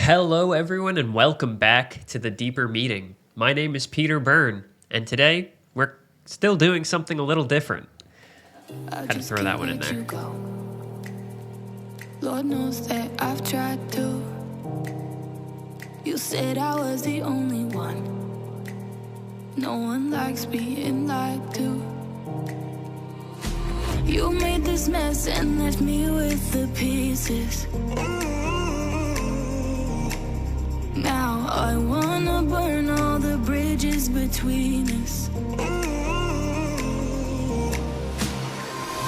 Hello, everyone, and welcome back to the Deeper Meeting. My name is Peter Byrne, and today we're still doing something a little different. Had to throw that one in there. Lord knows that I've tried to. You said I was the only one. No one likes being lied to. You made this mess and left me with the pieces. Now I wanna burn all the bridges between us.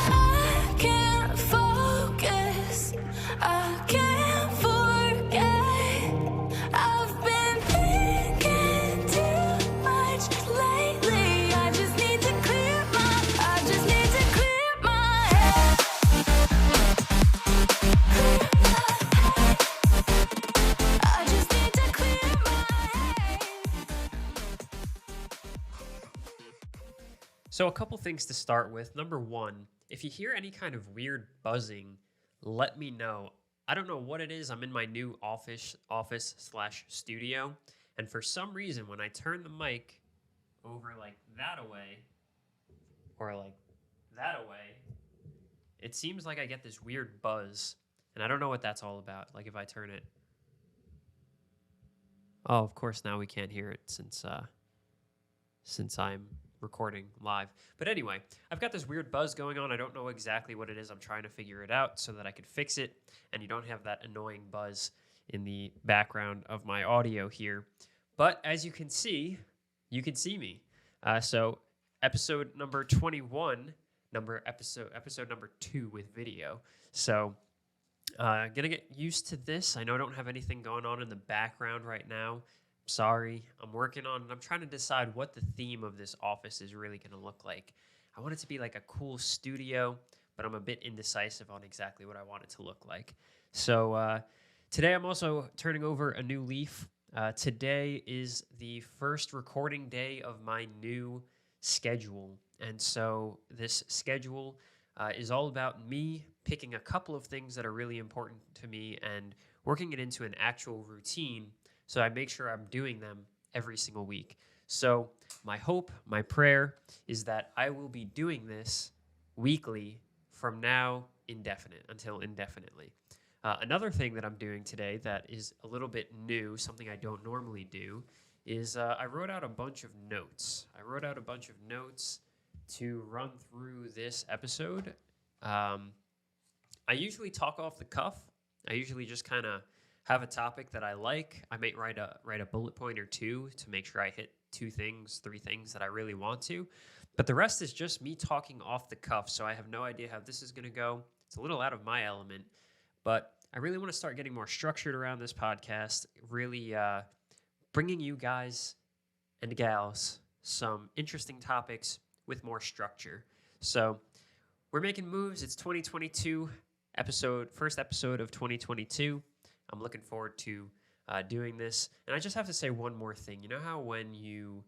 I can't focus, I can't forget. I've been thinking too much lately. I just need to clear my head. I just need to clear my head. So, a couple things to start with. Number one, if you hear any kind of weird buzzing, let me know. I don't know what it is. I'm in my new office/studio, and for some reason, when I turn the mic over like that away, or like that away, it seems like I get this weird buzz, and I don't know what that's all about. Like if I turn it, oh, of course now we can't hear it since I'm recording live. But anyway, I've got this weird buzz going on. I don't know exactly what it is. I'm trying to figure it out so that I could fix it, and you don't have that annoying buzz in the background of my audio here. But as you can see me. So episode number 21, episode number 2 with video. So gonna get used to this. I know I don't have anything going on in the background right now. Sorry, I'm working on it. I'm trying to decide what the theme of this office is really going to look like. I want it to be like a cool studio, but I'm a bit indecisive on exactly what I want it to look like. So today I'm also turning over a new leaf. Today is the first recording day of my new schedule. And so this schedule is all about me picking a couple of things that are really important to me and working it into an actual routine. So I make sure I'm doing them every single week. So my hope, my prayer is that I will be doing this weekly from now until indefinitely. Another thing that I'm doing today that is a little bit new, something I don't normally do, is I wrote out a bunch of notes. To run through this episode. I usually talk off the cuff. I usually just kind of have a topic that I like. I might write a bullet point or two to make sure I hit 3 things that I really want to. But the rest is just me talking off the cuff, so I have no idea how this is going to go. It's a little out of my element, but I really want to start getting more structured around this podcast, really bringing you guys and gals some interesting topics with more structure. So we're making moves. It's 2022 first episode of 2022. I'm looking forward to doing this. And I just have to say one more thing. You know how when you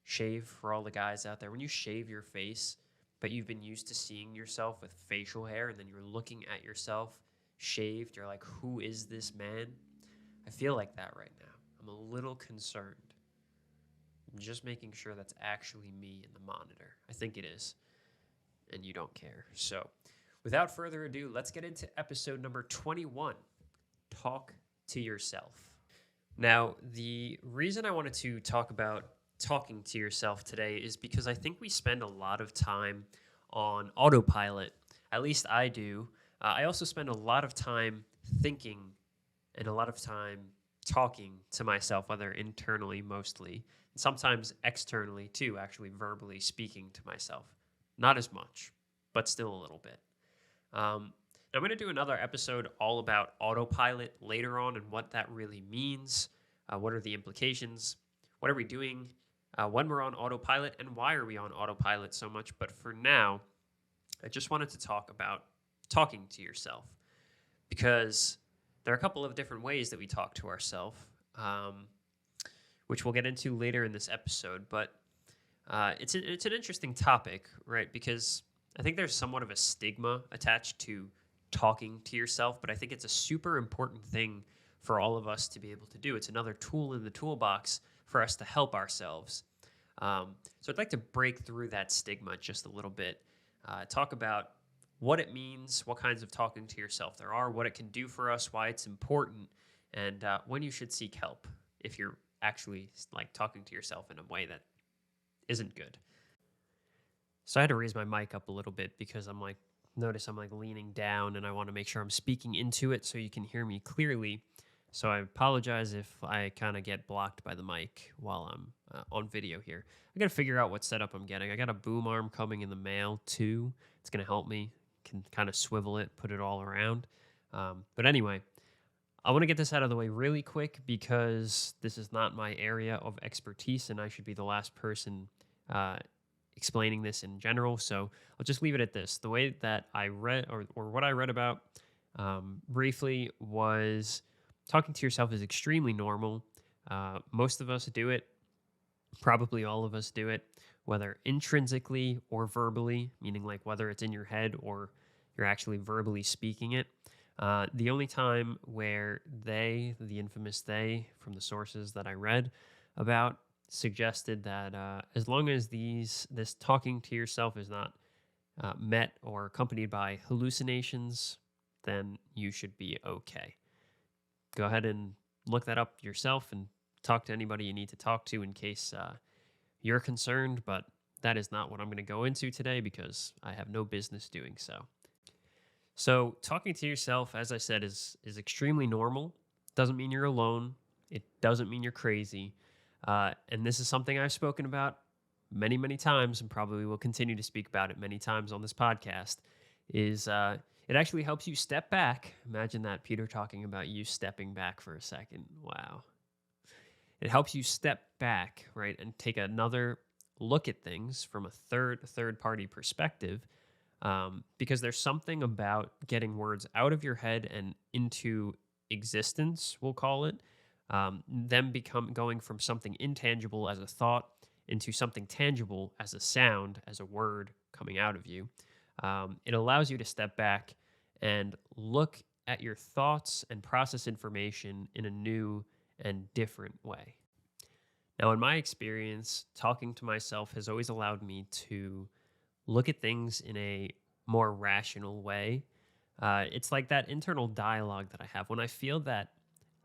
shave, for all the guys out there, when you shave your face, but you've been used to seeing yourself with facial hair, and then you're looking at yourself shaved, you're like, who is this man? I feel like that right now. I'm a little concerned. I'm just making sure that's actually me in the monitor. I think it is. And you don't care. So without further ado, let's get into episode number 21. Talk to yourself. Now, the reason I wanted to talk about talking to yourself today is because I think we spend a lot of time on autopilot. At least I do. I also spend a lot of time thinking and a lot of time talking to myself, whether internally mostly, and sometimes externally too, actually verbally speaking to myself. Not as much, but still a little bit. I'm going to do another episode all about autopilot later on and what that really means. What are the implications? What are we doing when we're on autopilot, and why are we on autopilot so much? But for now, I just wanted to talk about talking to yourself, because there are a couple of different ways that we talk to ourselves, which we'll get into later in this episode. But it's an interesting topic, right? Because I think there's somewhat of a stigma attached to talking to yourself, but I think it's a super important thing for all of us to be able to do. It's another tool in the toolbox for us to help ourselves. So I'd like to break through that stigma just a little bit, talk about what it means, what kinds of talking to yourself there are, what it can do for us, why it's important, and when you should seek help if you're actually like talking to yourself in a way that isn't good. So I had to raise my mic up a little bit because notice I'm leaning down and I want to make sure I'm speaking into it so you can hear me clearly. So I apologize if I kind of get blocked by the mic while I'm on video here. I got to figure out what setup I'm getting. I got a boom arm coming in the mail too. It's going to help me. Can kind of swivel it, put it all around. But anyway, I want to get this out of the way really quick because this is not my area of expertise and I should be the last person explaining this in general. So I'll just leave it at this. The way that I read or what I read about briefly was talking to yourself is extremely normal. Most of us do it. Probably all of us do it, whether intrinsically or verbally, meaning like whether it's in your head or you're actually verbally speaking it. The only time where the infamous they, from the sources that I read about, suggested that as long as this talking to yourself is not met or accompanied by hallucinations, then you should be okay. Go ahead and look that up yourself and talk to anybody you need to talk to in case you're concerned, but that is not what I'm going to go into today because I have no business doing so. So talking to yourself, as I said, is extremely normal. Doesn't mean you're alone. It doesn't mean you're crazy. And this is something I've spoken about many, many times and probably will continue to speak about it many times on this podcast, is it actually helps you step back. Imagine that, Peter, talking about you stepping back for a second. Wow. It helps you step back, right, and take another look at things from a third-party perspective, because there's something about getting words out of your head and into existence, we'll call it, them going from something intangible as a thought into something tangible as a sound, as a word coming out of you. It allows you to step back and look at your thoughts and process information in a new and different way. Now, in my experience, talking to myself has always allowed me to look at things in a more rational way. It's like that internal dialogue that I have. When I feel that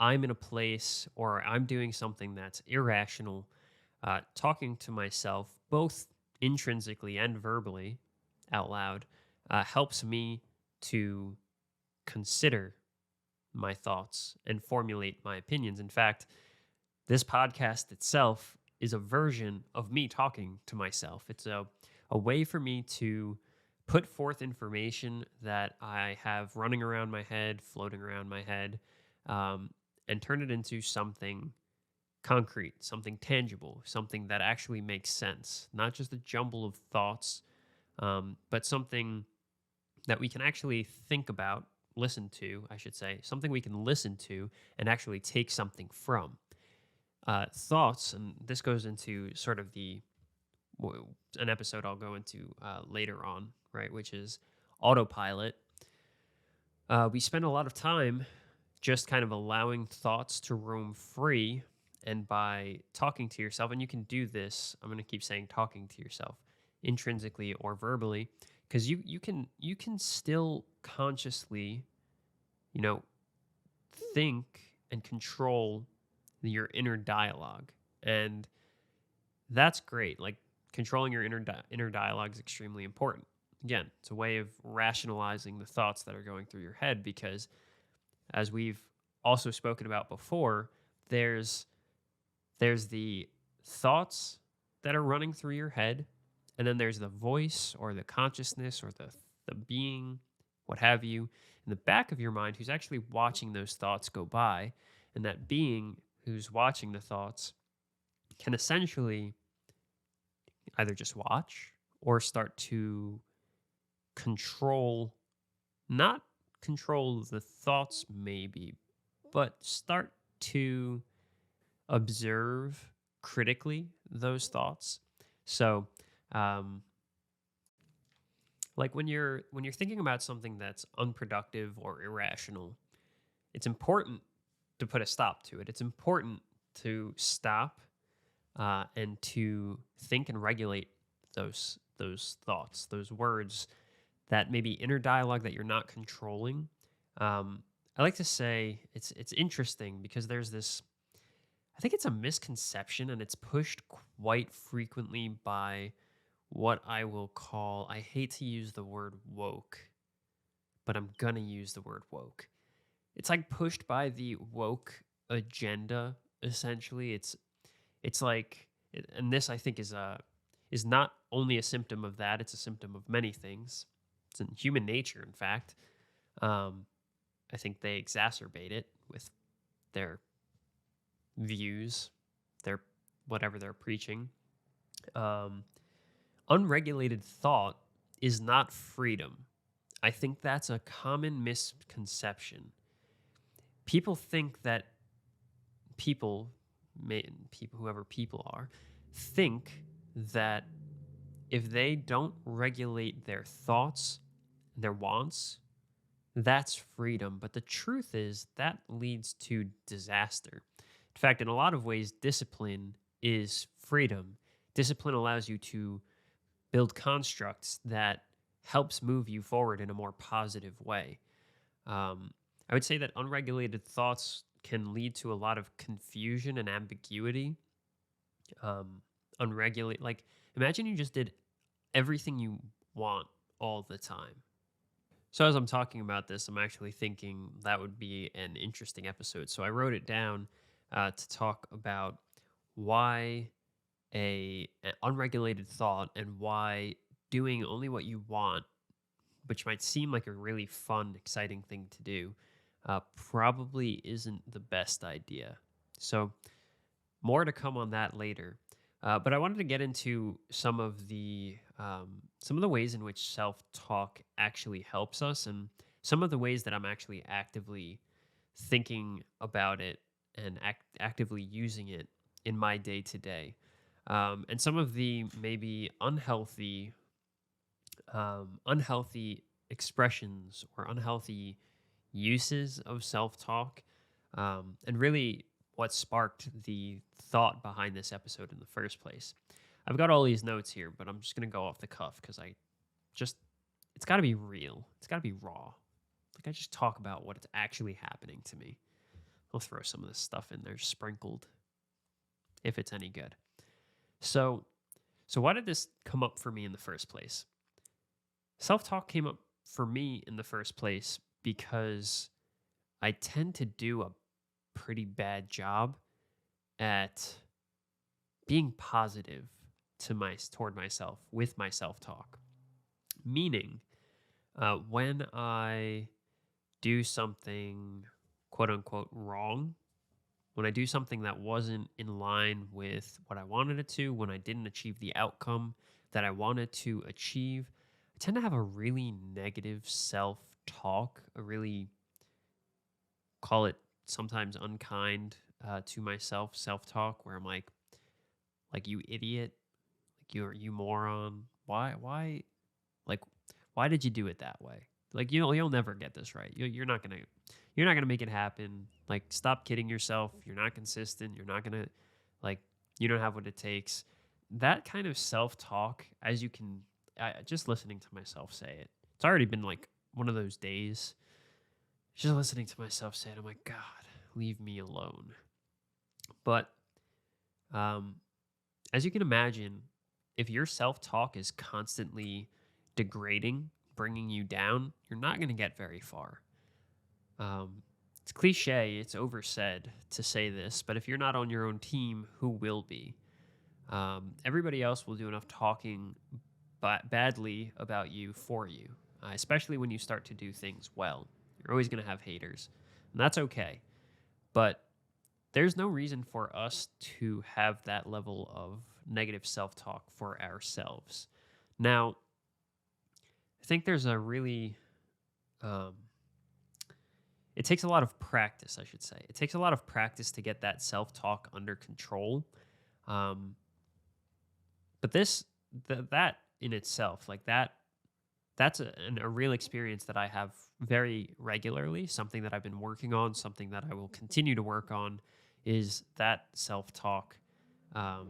I'm in a place or I'm doing something that's irrational, talking to myself, both intrinsically and verbally out loud, helps me to consider my thoughts and formulate my opinions. In fact, this podcast itself is a version of me talking to myself. It's a way for me to put forth information that I have running around my head, floating around my head, and turn it into something concrete, something tangible, something that actually makes sense. Not just a jumble of thoughts, but something that we can actually think about, listen to, I should say, something we can listen to and actually take something from. Thoughts, and this goes into sort of an episode I'll go into later on, right, which is autopilot. We spend a lot of time just kind of allowing thoughts to roam free, and by talking to yourself, and you can do this, I'm going to keep saying talking to yourself, intrinsically or verbally, because you can still consciously, think and control your inner dialogue, and that's great. Like, controlling your inner dialogue is extremely important. Again, it's a way of rationalizing the thoughts that are going through your head, because as we've also spoken about before, there's the thoughts that are running through your head, and then there's the voice or the consciousness or the being, what have you, in the back of your mind who's actually watching those thoughts go by. And that being who's watching the thoughts can essentially either just watch or start to not control the thoughts maybe, but start to observe critically those thoughts. So, like when you're thinking about something that's unproductive or irrational, it's important to put a stop to it. It's important to stop and to think and regulate those thoughts, those words, that maybe inner dialogue that you're not controlling. I like to say it's interesting because there's this. I think it's a misconception, and it's pushed quite frequently by what I will call. I hate to use the word woke, but I'm gonna use the word woke. It's like pushed by the woke agenda. Essentially, it's like, and this I think is not only a symptom of that. It's a symptom of many things. It's in human nature, in fact. Um, I think they exacerbate it with their views, their whatever they're preaching. Um, Unregulated thought is not freedom. I think that's a common misconception. People think that people, whoever people are, think that if they don't regulate their thoughts, their wants, that's freedom. But the truth is that leads to disaster. In fact, in a lot of ways, discipline is freedom. Discipline allows you to build constructs that helps move you forward in a more positive way. I would say that unregulated thoughts can lead to a lot of confusion and ambiguity. Unregulated, like imagine you just did everything you want all the time. So as I'm talking about this, I'm actually thinking that would be an interesting episode. So I wrote it down to talk about why an unregulated thought and why doing only what you want, which might seem like a really fun, exciting thing to do, probably isn't the best idea. So more to come on that later. But I wanted to get into some of the ways in which self-talk actually helps us, and some of the ways that I'm actually actively thinking about it and actively using it in my day to day, and some of the maybe unhealthy expressions or unhealthy uses of self-talk, and really what sparked the thought behind this episode in the first place. I've got all these notes here, but I'm just going to go off the cuff because it's got to be real. It's got to be raw. Like I just talk about what is actually happening to me. I'll throw some of this stuff in there sprinkled if it's any good. So why did this come up for me in the first place? Self-talk came up for me in the first place because I tend to do a pretty bad job at being positive toward myself with my self-talk. Meaning, when I do something quote unquote wrong, when I do something that wasn't in line with what I wanted it to, when I didn't achieve the outcome that I wanted to achieve, I tend to have a really negative self-talk, a really, call it sometimes unkind to myself self-talk, where I'm like you idiot, like you moron, why, like why did you do it that way? Like you'll never get this right. You're not gonna make it happen. Like stop kidding yourself. You're not consistent. You're not gonna, like, you don't have what it takes. That kind of self-talk, as you can, just listening to myself say it, it's already been like one of those days. Just listening to myself say it, I'm like, God, leave me alone. But as you can imagine, if your self-talk is constantly degrading, bringing you down, you're not going to get very far. It's cliche, it's oversaid to say this, but if you're not on your own team, who will be? Everybody else will do enough talking badly about you for you, especially when you start to do things well. You're always going to have haters, and that's okay. But there's no reason for us to have that level of negative self-talk for ourselves. Now, I think there's a really, it takes a lot of practice, I should say. It takes a lot of practice to get that self-talk under control. But that in itself, like that that's a real experience that I have very regularly. Something that I've been working on, something that I will continue to work on, is that self talk. Um,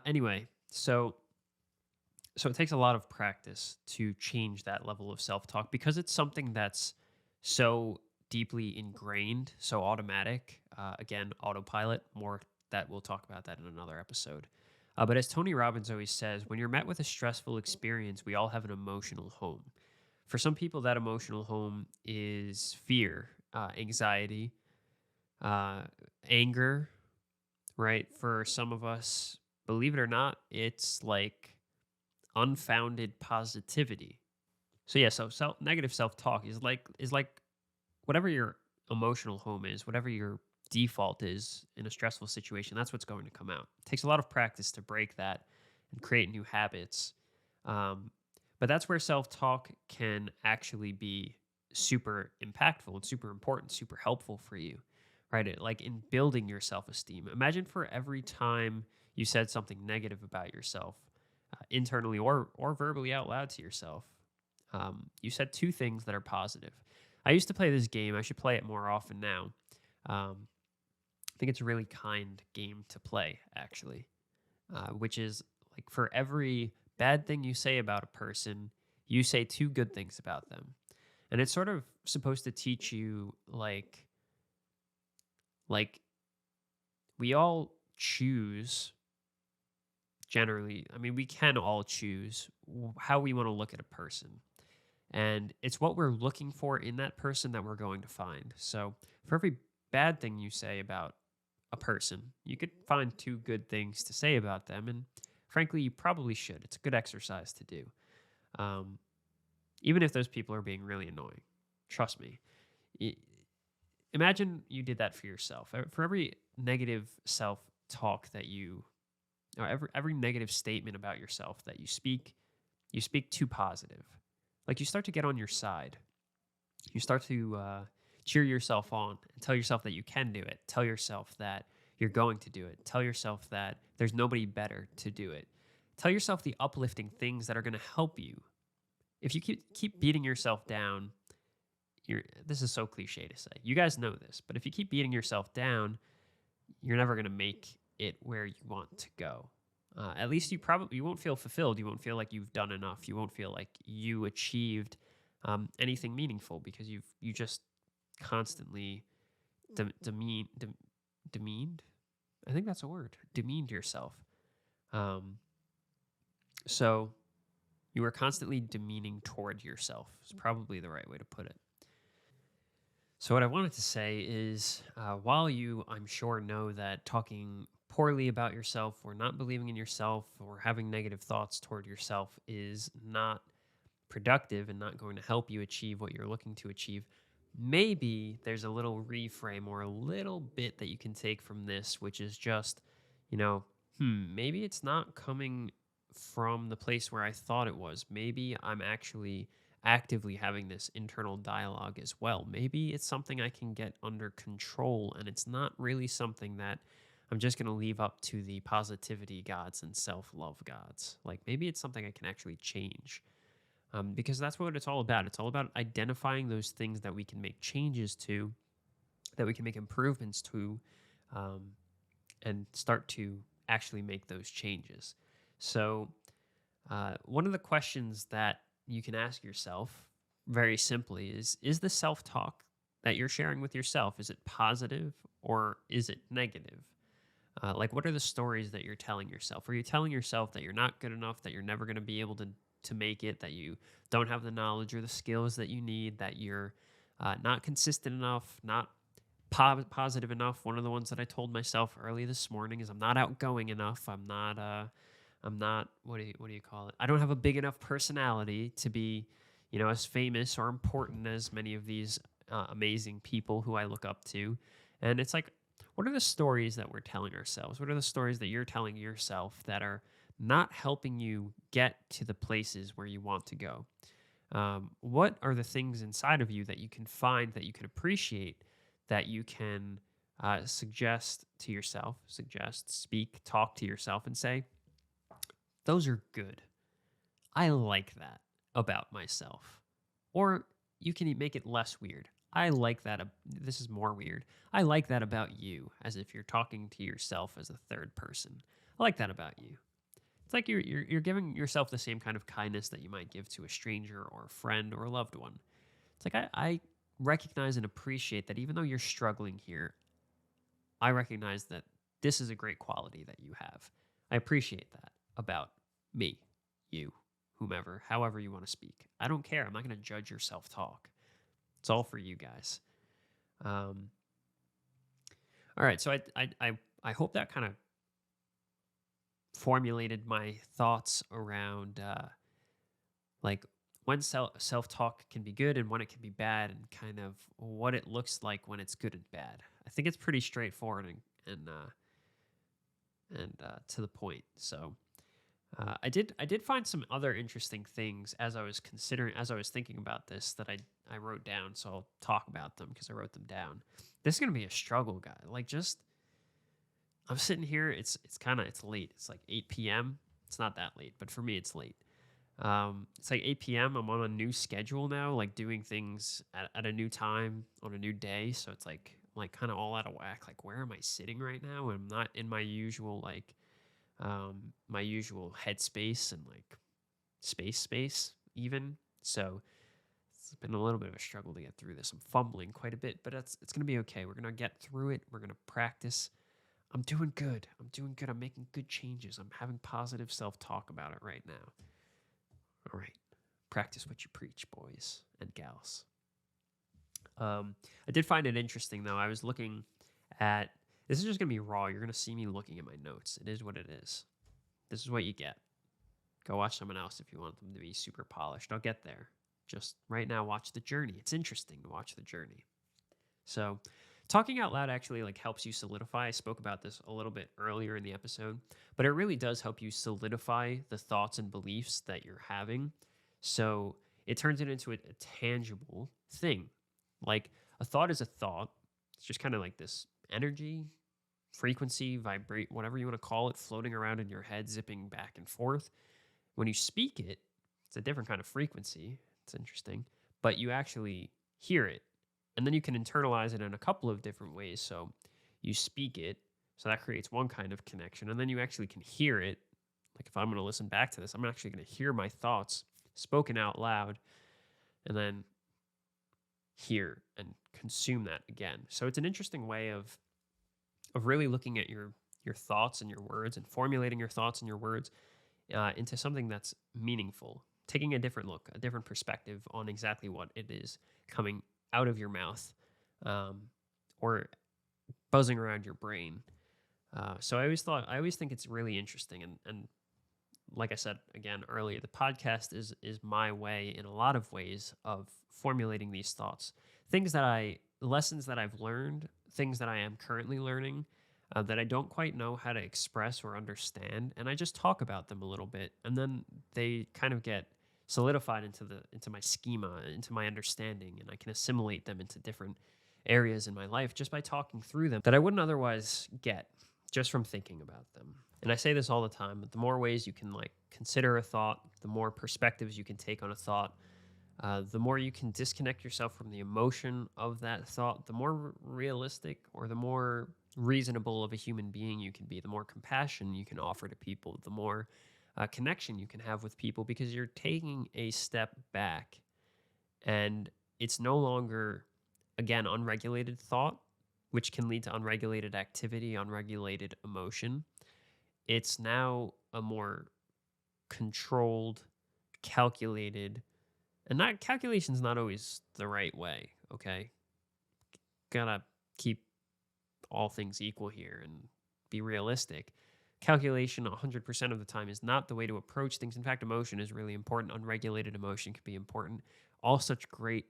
anyway, so it takes a lot of practice to change that level of self talk because it's something that's so deeply ingrained, so automatic. Again, autopilot. More that we'll talk about that in another episode. But as Tony Robbins always says, when you're met with a stressful experience, we all have an emotional home. For some people, that emotional home is fear, anxiety, uh, anger, right? For some of us, believe it or not, it's like unfounded positivity. So yeah, so negative self-talk is like whatever your emotional home is, whatever your default is in a stressful situation, that's what's going to come out. It takes a lot of practice to break that and create new habits. Um, but that's where self-talk can actually be super impactful and super important, super helpful for you, right? Like in building your self-esteem. Imagine for every time you said something negative about yourself, internally or verbally out loud to yourself. You said two things that are positive. I used to play this game. I should play it more often now. I think it's a really kind game to play, actually, which is like for every bad thing you say about a person, you say two good things about them. And it's sort of supposed to teach you like we all choose generally. I mean, we can all choose how we want to look at a person. And it's what we're looking for in that person that we're going to find. So for every bad thing you say about a person, you could find two good things to say about them. And frankly, you probably should. It's a good exercise to do. Um, Even if those people are being really annoying. Trust me. I- Imagine you did that for yourself. For every negative self talk that or every negative statement about yourself that you speak too positive. Like you start to get on your side. You start to cheer yourself on and tell yourself that you can do it. Tell yourself that you're going to do it. Tell yourself that there's nobody better to do it. Tell yourself the uplifting things that are going to help you. If you keep beating yourself down, this is so cliche to say. You guys know this, but if you keep beating yourself down, you're never going to make it where you want to go. At least you won't feel fulfilled. You won't feel like you've done enough. You won't feel like you achieved anything meaningful because you just constantly demeaned. I think that's a word. Demeaned yourself. Um, so you are constantly demeaning toward yourself. Is probably the right way to put it. So, what I wanted to say is while you, I'm sure, know that talking poorly about yourself or not believing in yourself or having negative thoughts toward yourself is not productive and not going to help you achieve what you're looking to achieve, maybe there's a little reframe or a little bit that you can take from this, which is just, you know, maybe it's not coming from the place where I thought it was. Maybe I'm actually actively having this internal dialogue as well. Maybe it's something I can get under control and it's not really something that I'm just going to leave up to the positivity gods and self love gods. Like maybe it's something I can actually change. Because that's what it's all about. It's all about identifying those things that we can make changes to, that we can make improvements to, um, and start to actually make those changes. So, one of the questions that you can ask yourself very simply is the self talk that you're sharing with yourself, is it positive or is it negative? Like, what are the stories that you're telling yourself? Are you telling yourself that you're not good enough, that you're never going to be able to make it, that you don't have the knowledge or the skills that you need, that you're not consistent enough, not positive enough? One of the ones that I told myself early this morning is I'm not outgoing enough. I'm not. What do you call it? I don't have a big enough personality to be, as famous or important as many of these amazing people who I look up to. And it's like, what are the stories that we're telling ourselves? What are the stories that you're telling yourself that are not helping you get to the places where you want to go? What are the things inside of you that you can find, that you can appreciate, that you can suggest to yourself, speak, talk to yourself and say, those are good. I like that about myself. Or you can make it less weird. I like that. This is more weird. I like that about you, as if you're talking to yourself as a third person. I like that about you. It's like you're giving yourself the same kind of kindness that you might give to a stranger or a friend or a loved one. It's like I recognize and appreciate that even though you're struggling here, I recognize that this is a great quality that you have. I appreciate that about me, you, whomever, however you want to speak. I don't care. I'm not going to judge your self-talk. It's all for you guys. All right, so I hope that kind of formulated my thoughts around like when self-talk can be good and when it can be bad, and kind of what it looks like when it's good and bad. I think it's pretty straightforward and to the point. So I did find some other interesting things as I was thinking about this that I wrote down. So I'll talk about them because I wrote them down. This is gonna be a struggle, guy. Like, just I'm sitting here. It's late. It's like 8 p.m. It's not that late, but for me, it's late. It's like 8 p.m. I'm on a new schedule now, like doing things at a new time on a new day. So it's like I'm like kind of all out of whack. Like, where am I sitting right now? I'm not in my usual my usual headspace and like space even. So it's been a little bit of a struggle to get through this. I'm fumbling quite a bit, but it's gonna be okay. We're gonna get through it. We're gonna practice. I'm doing good. I'm making good changes. I'm having positive self-talk about it right now. All right. Practice what you preach, boys and gals. I did find it interesting, though. I was looking at this is just going to be raw. You're going to see me looking at my notes. It is what it is. This is what you get. Go watch someone else if you want them to be super polished. I'll get there. Just right now, watch the journey. It's interesting to watch the journey. So, talking out loud actually like helps you solidify. I spoke about this a little bit earlier in the episode, but it really does help you solidify the thoughts and beliefs that you're having. So it turns it into a tangible thing. Like, a thought is a thought. It's just kind of like this energy, frequency, vibrate, whatever you want to call it, floating around in your head, zipping back and forth. When you speak it, it's a different kind of frequency. It's interesting, but you actually hear it. And then you can internalize it in a couple of different ways. So you speak it, so that creates one kind of connection. And then you actually can hear it. Like, if I'm going to listen back to this, I'm actually going to hear my thoughts spoken out loud and then hear and consume that again. So it's an interesting way of really looking at your thoughts and your words and formulating your thoughts and your words into something that's meaningful, taking a different look, a different perspective on exactly what it is coming out of your mouth or buzzing around your brain. So I always think it's really interesting. And like I said again earlier, the podcast is my way in a lot of ways of formulating these thoughts, lessons that I've learned, things that I am currently learning that I don't quite know how to express or understand. And I just talk about them a little bit, and then they kind of get solidified into my schema, into my understanding, and I can assimilate them into different areas in my life just by talking through them that I wouldn't otherwise get just from thinking about them. And I say this all the time, but the more ways you can like consider a thought, the more perspectives you can take on a thought, the more you can disconnect yourself from the emotion of that thought, the more realistic or the more reasonable of a human being you can be, the more compassion you can offer to people, the more connection you can have with people, because you're taking a step back and it's no longer, again, unregulated thought, which can lead to unregulated activity, unregulated emotion. It's now a more controlled, calculated, and that calculation's not always the right way, okay? Gotta keep all things equal here and be realistic. Calculation 100% of the time is not the way to approach things. In fact, emotion is really important. Unregulated emotion can be important. All such great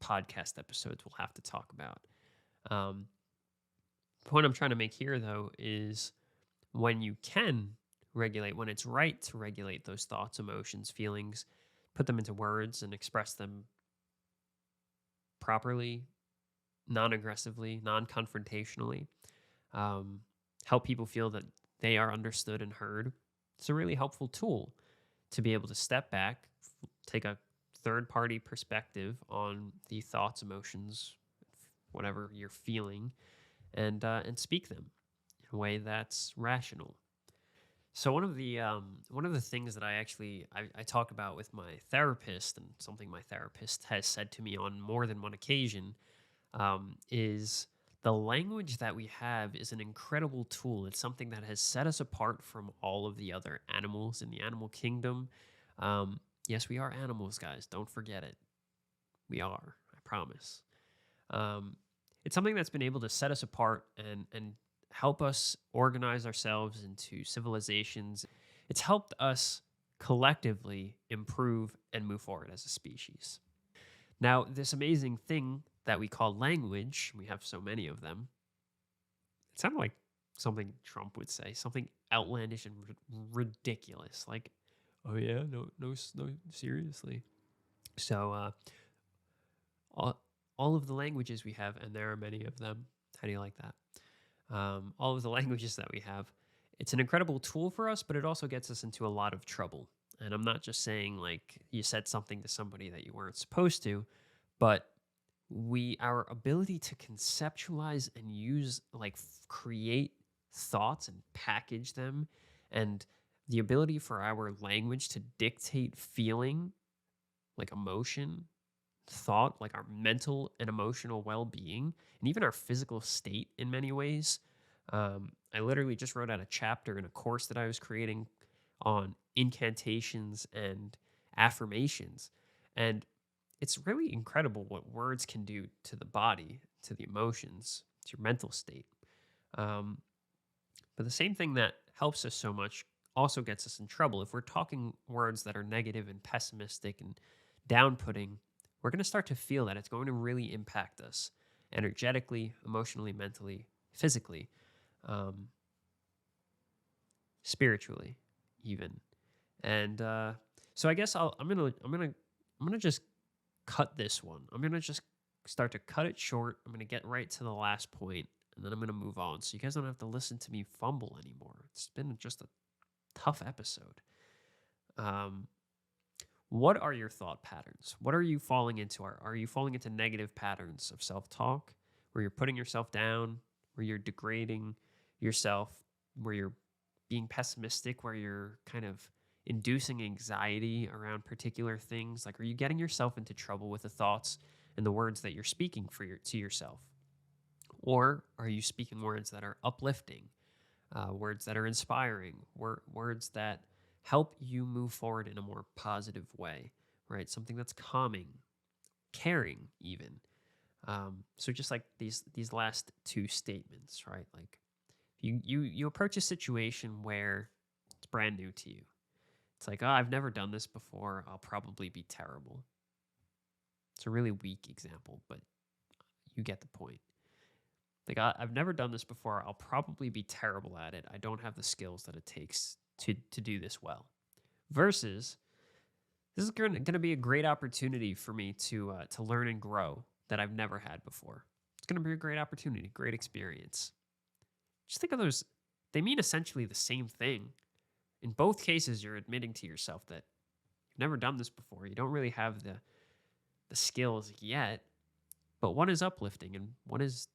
podcast episodes we'll have to talk about. The point I'm trying to make here, though, is when you can regulate, when it's right to regulate those thoughts, emotions, feelings, put them into words and express them properly, non-aggressively, non-confrontationally, um, help people feel that they are understood and heard. It's a really helpful tool to be able to step back, take a third party perspective on the thoughts, emotions, whatever you're feeling, and speak them in a way that's rational. So one of the things that I talk about with my therapist, and something my therapist has said to me on more than one occasion, is the language that we have is an incredible tool. It's something that has set us apart from all of the other animals in the animal kingdom. Yes, we are animals, guys. Don't forget it. We are. I promise. Um, it's something that's been able to set us apart and help us organize ourselves into civilizations. It's helped us collectively improve and move forward as a species. Now, this amazing thing that we call language, we have so many of them. It sounded like something Trump would say, something outlandish and ridiculous. Like, oh yeah, no, seriously. So, all of the languages we have, and there are many of them. How do you like that? All of the languages that we have, it's an incredible tool for us, but it also gets us into a lot of trouble. And I'm not just saying like you said something to somebody that you weren't supposed to, but our ability to conceptualize and use create thoughts and package them, and the ability for our language to dictate feeling, like emotion, thought, like our mental and emotional well-being, and even our physical state in many ways. I literally just wrote out a chapter in a course that I was creating on incantations and affirmations, and it's really incredible what words can do to the body, to the emotions, to your mental state. Um, but the same thing that helps us so much also gets us in trouble. If we're talking words that are negative and pessimistic and down putting, we're going to start to feel that it's going to really impact us energetically, emotionally, mentally, physically, um, spiritually, even. And so I guess I'm gonna just cut this one. I'm gonna just start to cut it short. I'm gonna get right to the last point, and then I'm gonna move on, so you guys don't have to listen to me fumble anymore. It's been just a tough episode. Um, what are your thought patterns? What are you falling into? Are you falling into negative patterns of self talk, where you're putting yourself down, where you're degrading yourself, where you're being pessimistic, where you're kind of inducing anxiety around particular things? Like, are you getting yourself into trouble with the thoughts and the words that you're speaking to yourself? Or are you speaking words that are uplifting, words that are inspiring, words that help you move forward in a more positive way, right? Something that's calming, caring, even. So just like these last two statements, right? Like you approach a situation where it's brand new to you. It's like, oh, I've never done this before. I'll probably be terrible. It's a really weak example, but you get the point. Like, I've never done this before. I'll probably be terrible at it. I don't have the skills that it takes to do this well. Versus, this is going to be a great opportunity for me to learn and grow that I've never had before. It's going to be a great opportunity, great experience. Just think of those. They mean essentially the same thing. In both cases, you're admitting to yourself that you've never done this before. You don't really have the skills yet, but one is uplifting and one is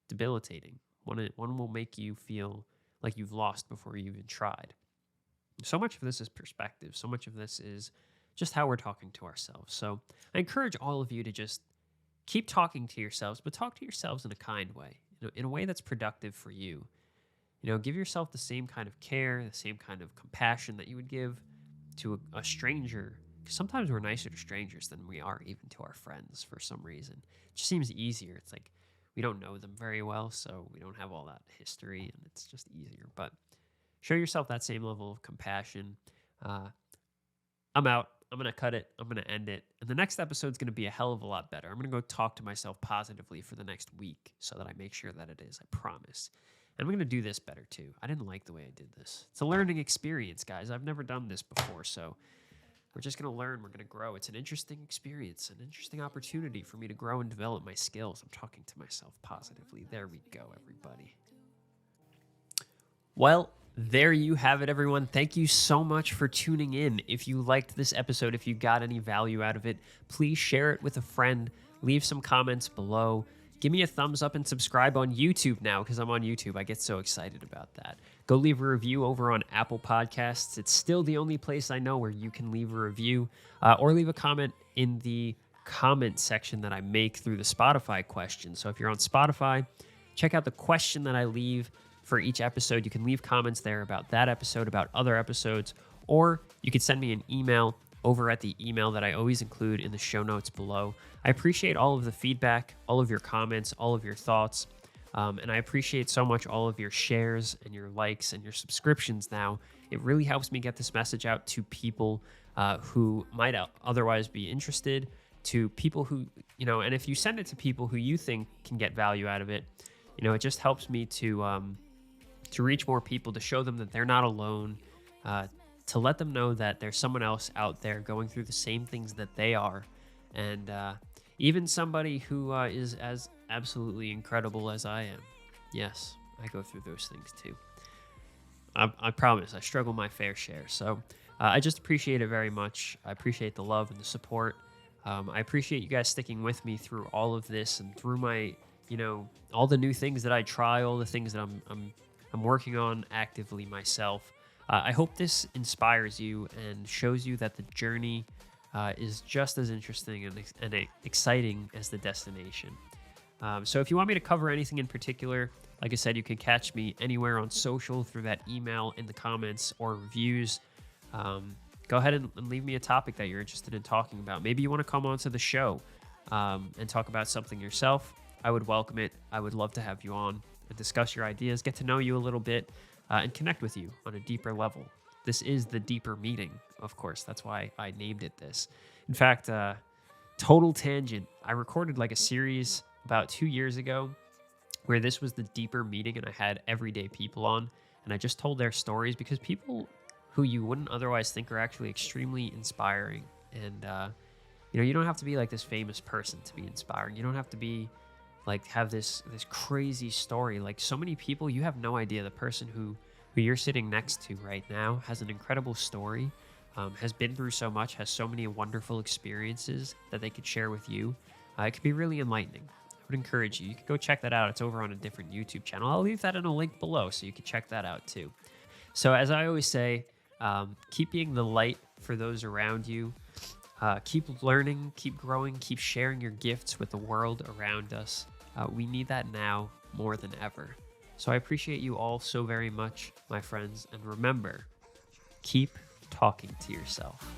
debilitating. One will make you feel like you've lost before you even tried. So much of this is perspective. So much of this is just how we're talking to ourselves. So I encourage all of you to just keep talking to yourselves, but talk to yourselves in a kind way, in a way that's productive for you. Give yourself the same kind of care, the same kind of compassion that you would give to a stranger. Because sometimes we're nicer to strangers than we are even to our friends for some reason. It just seems easier. It's like we don't know them very well, so we don't have all that history, and it's just easier. But show yourself that same level of compassion. I'm out. I'm going to cut it. I'm going to end it. And the next episode's going to be a hell of a lot better. I'm going to go talk to myself positively for the next week so that I make sure that it is. I promise. And I'm going to do this better too. I didn't like the way I did this. It's a learning experience, guys. I've never done this before, so We're just going to learn. We're going to grow. It's an interesting experience, an interesting opportunity for me to grow and develop my skills. I'm talking to myself positively. There we go, everybody. Well, there you have it, everyone. Thank you so much for tuning in. If you liked this episode, if you got any value out of it, please share it with a friend. Leave some comments below. Give me a thumbs up and subscribe on YouTube now, because I'm on YouTube. I get so excited about that. Go leave a review over on Apple Podcasts. It's still the only place I know where you can leave a review, or leave a comment in the comment section that I make through the Spotify question. So if you're on Spotify, check out the question that I leave for each episode. You can leave comments there about that episode, about other episodes, or you can send me an email over at the email that I always include in the show notes below. I appreciate all of the feedback, all of your comments, all of your thoughts, and I appreciate so much all of your shares and your likes and your subscriptions now. It really helps me get this message out to people who might otherwise be interested, to people who, and if you send it to people who you think can get value out of it, it just helps me to reach more people, to show them that they're not alone, to let them know that there's someone else out there going through the same things that they are. And even somebody who is as absolutely incredible as I am. Yes, I go through those things too. I promise, I struggle my fair share. So I just appreciate it very much. I appreciate the love and the support. I appreciate you guys sticking with me through all of this and through my, all the new things that I try, all the things that I'm working on actively myself. I hope this inspires you and shows you that the journey is just as interesting and exciting as the destination. So if you want me to cover anything in particular, like I said, you can catch me anywhere on social, through that email, in the comments, or reviews. Go ahead and leave me a topic that you're interested in talking about. Maybe you want to come onto the show and talk about something yourself. I would welcome it. I would love to have you on and discuss your ideas, get to know you a little bit, and connect with you on a deeper level. This is the deeper meeting, of course. That's why I named it this. In fact, total tangent, I recorded like a series about 2 years ago where this was the deeper meeting, and I had everyday people on, and I just told their stories, because people who you wouldn't otherwise think are actually extremely inspiring. And, you don't have to be like this famous person to be inspiring. You don't have to be like have this crazy story. Like, so many people, you have no idea. The person who you're sitting next to right now has an incredible story, has been through so much, has so many wonderful experiences that they could share with you. It could be really enlightening. I would encourage you. You could go check that out. It's over on a different YouTube channel. I'll leave that in a link below so you can check that out too. So as I always say, keep being the light for those around you. Keep learning, keep growing, keep sharing your gifts with the world around us. We need that now more than ever. So I appreciate you all so very much, my friends. And remember, keep talking to yourself.